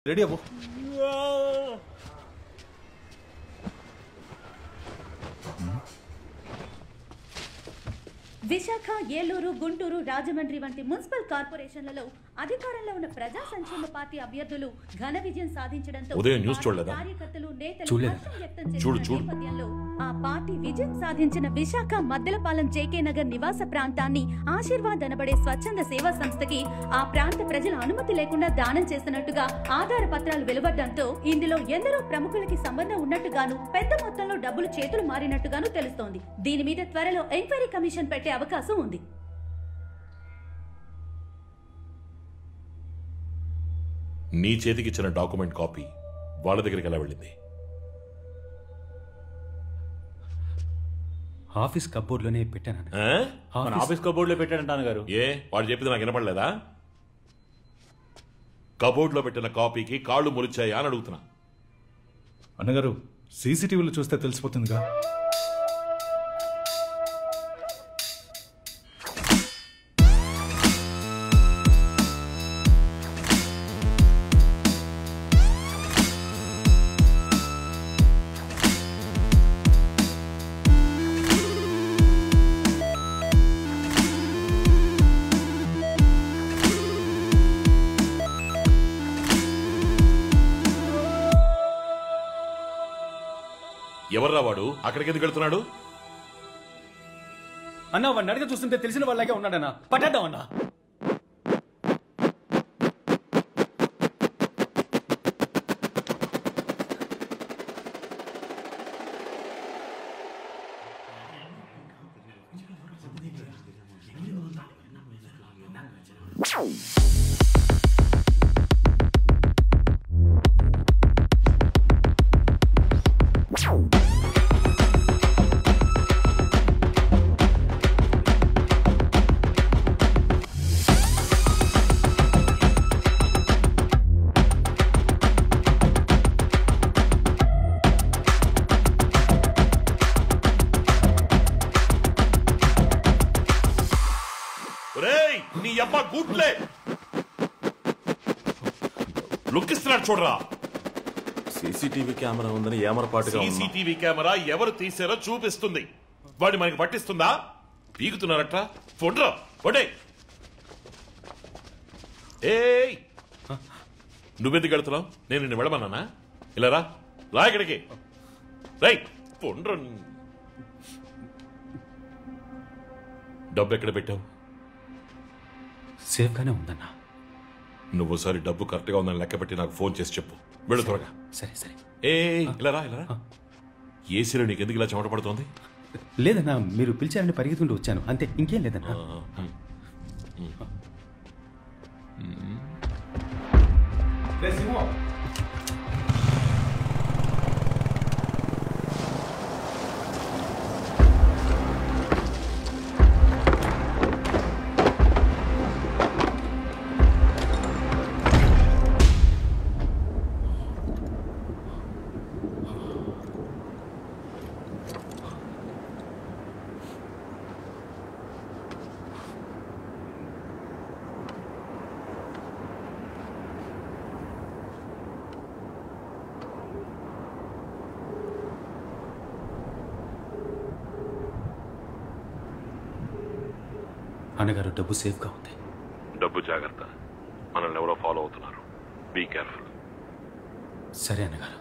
Ready అవ్వు. విశాఖ, ఏలూరు, గుంటూరు, రాజమండ్రి వంటి municipal కార్పొరేషన్లలో అధికారంలో ఉన్న ప్రజా సంక్షేమ పార్టీ అభ్యర్థులు ఘన విజయం సాధించడంతో ఉదయం న్యూస్ చూడలేదా? కార్యకర్తలు, నేతలు హర్షం వ్యక్తం చేసిన నేపథ్యంలో ఆ పార్టీ విజయం సాధించిన విశాఖ మద్దెలపాలెం జేకే నగర్ నివాస ప్రాంతాన్ని ఆశీర్వాద్ అనబడే స్వచ్ఛంద సేవా సంస్థకి ఆ ప్రాంత ప్రజల అనుమతి లేకుండా దానం చేసినట్టుగా ఆధార పత్రాలు వెలువడడంతో ఇందులో ఎందరో ప్రముఖులకి సంబంధం ఉన్నట్టుగాను, పెద్ద మొత్తంలో డబ్బులు చేతులు మారినట్టుగాను తెలుస్తోంది. దీని మీద త్వరలో ఎంక్వైరీ కమిషన్ పెట్టే అవకాశం ఉంది. నీ చేతికిచ్చిన డాక్యుమెంట్ కాపీ వాళ్ళ దగ్గరికి ఎలా వెళ్ళింది? ఆఫీస్ కబోర్డ్ లోనే పెట్టాను. ఆఫీస్ కబోర్డ్ లో పెట్టానంటాను గారు. ఏ వాడు చెప్పింది నాకు వినపడలేదా? కబోర్డ్ లో పెట్టిన కాపీకి కాళ్ళు మురిచాయా అని అడుగుతున్నా. అన్నగారు సీసీటీవీలో చూస్తే తెలిసిపోతుందిగా. ఎవర్రా వాడు? అక్కడికి ఎందుకు వెళ్తున్నాడు? అన్నా వాడిని అడిగి చూస్తుంటే తెలిసిన వాళ్ళకే ఉన్నాడన్నా. పట్టేద్దామన్నా. నీ అబ్బా గూట్లే లుక్కిస్తున్నాడు చూడరా. సీసీటీవీ కెమెరా ఉందని ఏమరపాటుగా. సీసీటీవీ కెమెరా ఎవరు తీసారో చూపిస్తుంది. వాడి మనకి పట్టిస్తుందా? పీకుతున్నారట్రా. ఫోన్రా ఫోటే. ఏయ్ నువ్వెందుకు వెళ్తున్నావు? నేను నిన్ను వెళ్ళమన్నానా? ఇలా రా, రా ఇక్కడికి. రై ఫోన్రా. డబ్బు ఎక్కడ పెట్టావు? సేఫ్ గానే ఉందన్నా. నువ్వు ఒకసారి డబ్బు కరెక్ట్ గా ఉందని లెక్క పెట్టి నాకు ఫోన్ చేసి చెప్పు. వెళ్ళు త్వరగా. సరే సరే. ఇలా రా, ఇలా రా. ఏసీలో నీకు ఎందుకు ఇలా చెమట పడుతోంది? లేదన్నా, మీరు పిలిచారని పరిగెత్తుకుంటూ వచ్చాను అంతే, ఇంకేం లేదన్నా. అన్నగారు డబ్బు సేఫ్ గా ఉంది. డబ్బు జాగ్రత్త. మనల్ని ఎవరో ఫాలో అవుతున్నారు. Be careful. సరే అన్నగారు.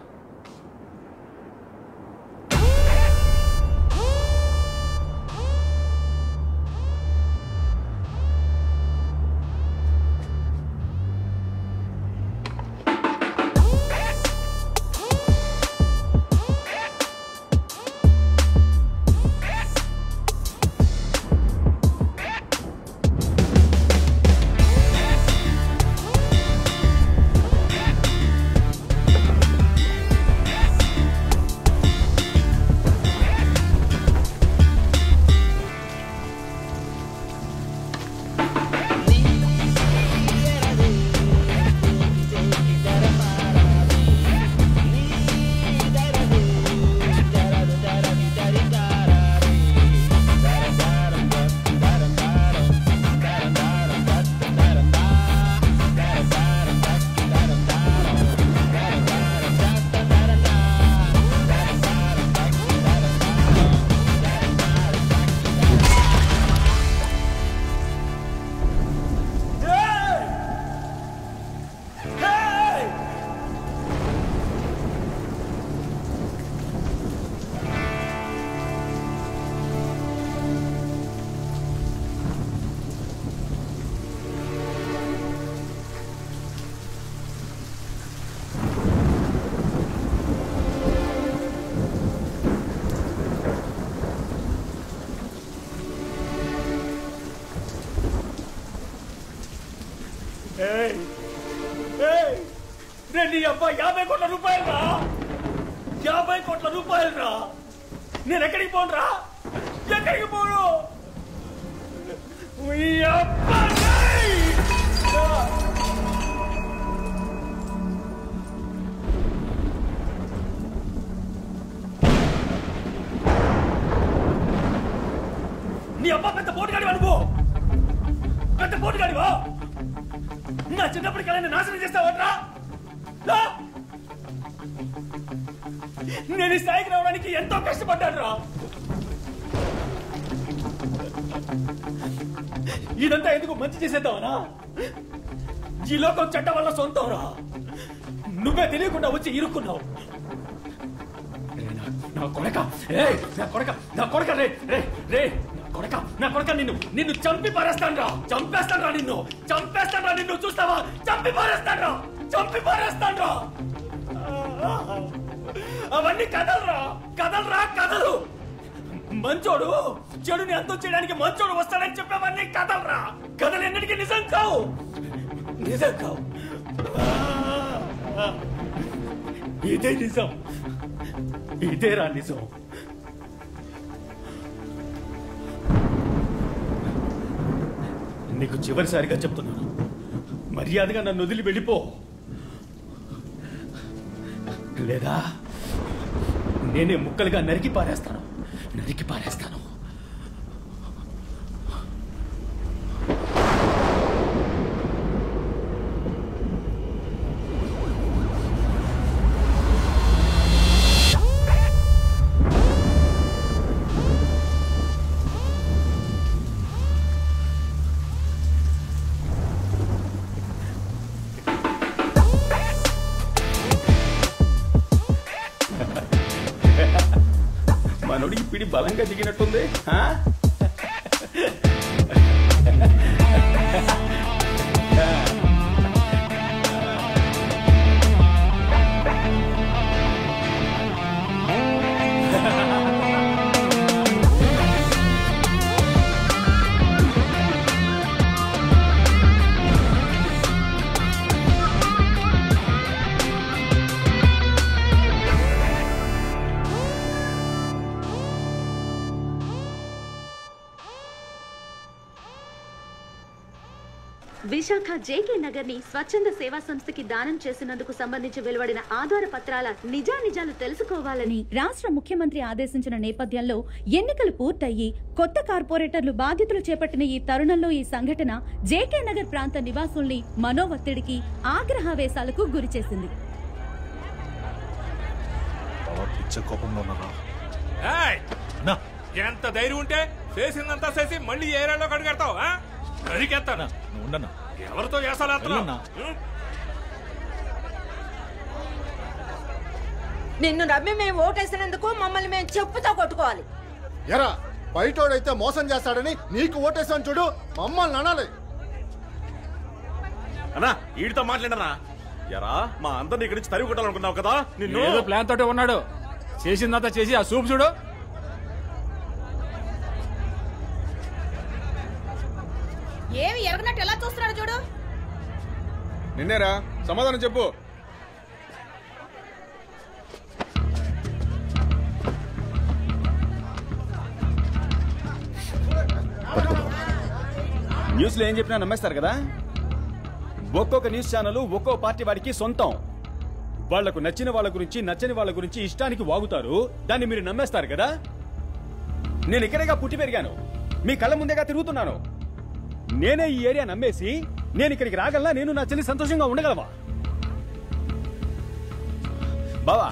నేను నీ అబ్బా 50 కోట్ల రూపాయలు రా, 50 కోట్ల రూపాయలు రా. నేను ఎక్కడికి పోను రా, ఎక్కడికి పోను. నీ అబ్బా పెద్ద పోటుగాడివా నువ్వు, పెద్ద పోటుగాడివా. నా చిన్నప్పటి కళని నాశనం చేస్తావట్రా. నేను ఈ స్థాయికి రావడానికి ఎంతో కష్టపడ్డాను రా. ఇదంతా ఎందుకు మంచి చేసేద్దావనా? ఈ లోకం చెడ్డ వల్ల సొంతం రా. నువ్వే తెలియకుండా వచ్చి ఇరుక్కున్నావు. నా కొడక, నా కొడక, నా కొడక, రే రే రే కొడక, నా కొడక, నిన్ను చంపి పారేస్తాను రా, చంపేస్తాను రా, చంపేస్తాను రా, నిన్ను చూస్తావా? చంపి పారేస్తాను రా, చంపి పారేస్తాను రా. అవన్నీ కథలురా, కథలురా, కథలు. మంచోడు చెడుని అంతం చేయడానికి మంచోడు వస్తాడని చెప్పేవన్నీ కథలురా. కథలు ఎన్నిటికీ నిజం కావు, నిజం కావు. ఇదే నిజం, ఇదేరా నిజం. నీకు చివరిసారిగా చెప్తున్నాను, మర్యాదగా నన్ను వదిలి వెళ్ళిపో, లేదా నేనే ముక్కలుగా నరికి పారేస్తాను, నరికి పారేస్తాను. మనోడికి పిడి బలంగా దిగినట్టుంది. విశాఖ జేకే నగర్ ని స్వచ్ఛంద సేవా సంస్థకి దానం చేసినందుకు సంబంధించి వెలువడిన ఆధార పత్రాల నిజానిజాలు తెలుసుకోవాలని రాష్ట్ర ముఖ్యమంత్రి ఆదేశించిన నేపథ్యంలో ఎన్నికలు పూర్తయ్యి కొత్త కార్పొరేటర్లు బాధ్యతలు చేపట్టిన ఈ తరుణంలో ఈ సంఘటన జేకే నగర్ ప్రాంత నివాసుల్ని మనోవత్తిడికి, ఆగ్రహావేశాలకు గురిచేసింది. ఎంత ధైర్యం ఉంటే చేసిందంతా చేసి మళ్ళీ ఏరియాలో కడిగెడతావు? అడిగేస్తానా? ఎవరితో చేస్తాను? నిన్ను నమ్మి మేము ఓటేసినందుకు మమ్మల్ని మేము చెప్పుతో కొట్టుకోవాలి. ఎరా బయటోడైతే మోసం చేస్తాడని నీకు ఓటేసాను చూడు, మమ్మల్ని అనాలి. అన్నా వీడితో మాట్లాడనా? ఎరా మా అందరిని ఇక్కడి నుంచి తరిగి కొట్టాలనుకున్నావు కదా, నిన్ను ఏదో ప్లాన్ తోటే ఉన్నాడు. చేసిందంతా చేసి ఆ సూప్ చూడు. ఏమి ఎరగనట్టు ఎలా చూస్తున్నాడు చూడు. నిన్నేరా, సమాధానం చెప్పు. న్యూస్ లో ఏం చెప్పినా నమ్మేస్తారు కదా. ఒక్కొక్క న్యూస్ ఛానల్ ఒక్కో పార్టీ వాడికి సొంతం. వాళ్లకు నచ్చిన వాళ్ళ గురించి, నచ్చని వాళ్ళ గురించి ఇష్టానికి వాగుతారు. దాన్ని మీరు నమ్మేస్తారు కదా. నేను ఇక్కడేగా పుట్టి పెరిగాను, మీ కళ్ళ ముందేగా తిరుగుతున్నాను. నేనే ఈ ఏరియా నమ్మేసి నేను ఇక్కడికి రాగలనా? నేను నా చెల్లి సంతోషంగా ఉండగలవా? బావా,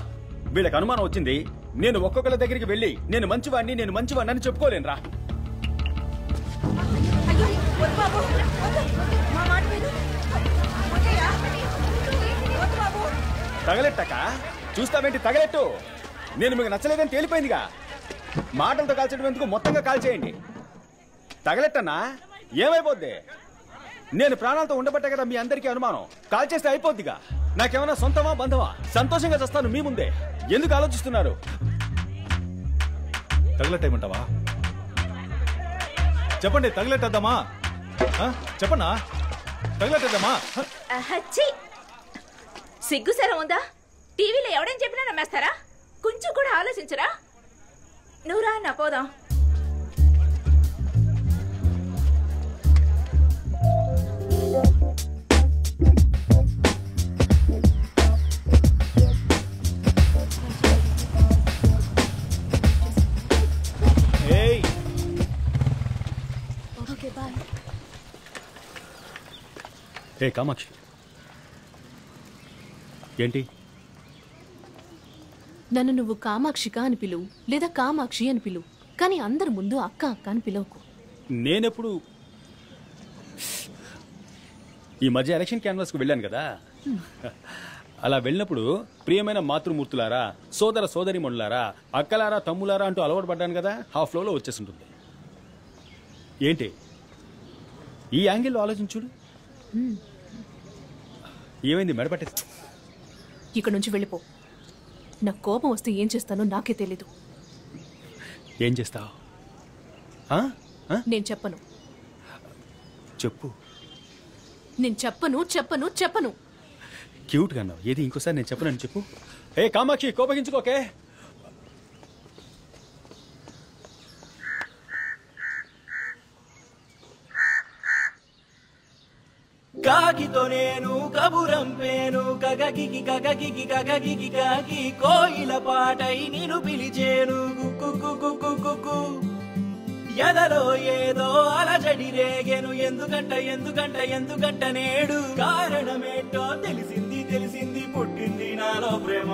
వీళ్ళకి అనుమానం వచ్చింది. నేను ఒక్కొక్కరి దగ్గరికి వెళ్ళి నేను మంచివాడిని అని చెప్పుకోలేనురా. తగలెట్టక చూస్తావేంటి? తగలెట్టు. నేను మీకు నచ్చలేదని తేలిపోయిందిగా. మాటలతో కాల్చడం ఎందుకు, మొత్తంగా కాల్చేయండి. తగలెట్టన్నా ఏమైపోద్ది? నేను ప్రాణాలతో ఉండబట్టే కదా మీ అందరికీ అనుమానం. కాల్చేస్తే అయిపోద్దిగా. నాకేమన్నా సొంతమా బంధమా? సంతోషంగా చేస్తాను మీ ముందే. ఎందుకు ఆలోచిస్తున్నారు? తగలెట్టేయమంటావా? చెప్పండి, తగలెట్టేద్దామా? చెప్పన్నా, తగలెట్టేద్దామా? సిగ్గుసరం ఉందా? టీవీలో ఎవడని చెప్పినా నమ్మేస్తారా? కొంచెం కూడా ఆలోచించరా? నువ్వురా నా పోదాం. ఏ కామాక్షి, ఏంటి? నన్ను నువ్వు కామాక్షిక అని పిలువు, లేదా కామాక్షి అని పిలువు, కానీ అందరి ముందు అక్క అక్క అని పిలవకు. నేనెప్పుడు ఈ మధ్య ఎలక్షన్ క్యాన్వాస్కు వెళ్ళాను కదా, అలా వెళ్ళినప్పుడు ప్రియమైన మాతృమూర్తులారా, సోదర సోదరిమణులారా, అక్కలారా, తమ్ములారా అంటూ అలవాటు పడ్డాను కదా, హాఫ్ ఫ్లోలో వచ్చేసింటుంది. ఏంటి ఈ యాంగిల్లో ఆలోచించుడు? ఏమైంది? మెడపట్టే ఇక్కడ నుంచి వెళ్ళిపో. నాకు కోపం వస్తే ఏం చేస్తానో నాకే తెలీదు. ఏం చేస్తావు? నేను చెప్పను. చెప్పు. నేను చెప్పను చెప్పను చెప్పను. క్యూట్గా అన్నావు. ఏది ఇంకోసారి నేను చెప్పనని చెప్పు. ఏ కామాక్షి, కోపగించుకోకే. కాకితో నేను కబురంపేను, కగగికి కగగికి కగగికి కాకి కోయిల పాటై నిన్ను పిలిచేను. కుక్కు ఎదలో ఏదో అలజడి రేగెను. ఎందుకంట నేడు కారణమేంటో తెలిసింది పుట్టింది నాలో ప్రేమ.